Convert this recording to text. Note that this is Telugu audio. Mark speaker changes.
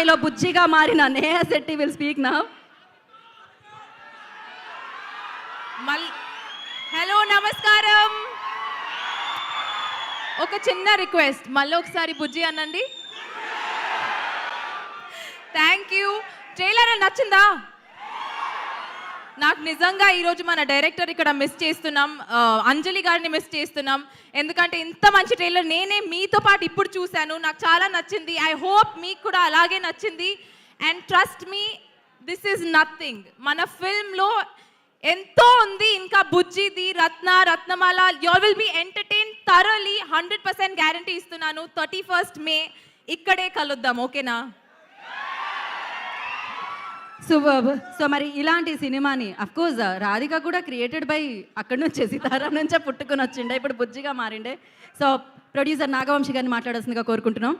Speaker 1: స్థాయిలో బుజ్జిగా మారిన Neha Shetty will speak now.
Speaker 2: Hello, నమస్కారం. ఒక చిన్న రిక్వెస్ట్, మళ్ళీ ఒకసారి బుజ్జి అనండి. Thank you. ట్రైలర్ నచ్చిందా? నాకు నిజంగా ఈరోజు మన డైరెక్టర్ ఇక్కడ మిస్ చేస్తున్నాం, అంజలి గారిని మిస్ చేస్తున్నాం. ఎందుకంటే ఇంత మంచి ట్రైలర్ నేనే మీతో పాటు ఇప్పుడు చూశాను, నాకు చాలా నచ్చింది. ఐ హోప్ మీకు కూడా అలాగే నచ్చింది. And trust me, this is nothing. మన ఫిల్మ్లో ఎంతో ఉంది ఇంకా. బుజ్జిది, Ratnamala, you will be entertain thoroughly. 100% guarantee ఇస్తున్నాను. 31st May ఇక్కడే కలుద్దాం, ఓకేనా?
Speaker 1: సూపర్బ్. సో మరి ఇలాంటి సినిమాని అఫ్కోర్స్ రాధిక కూడా క్రియేటెడ్ బై అక్కడి నుంచే, సీతారాం నుంచే పుట్టుకొని వచ్చిండే, ఇప్పుడు బుజ్జిగా మారిండే. సో ప్రొడ్యూసర్ నాగవంశి గారిని మాట్లాడాల్సిందిగా కోరుకుంటున్నాం.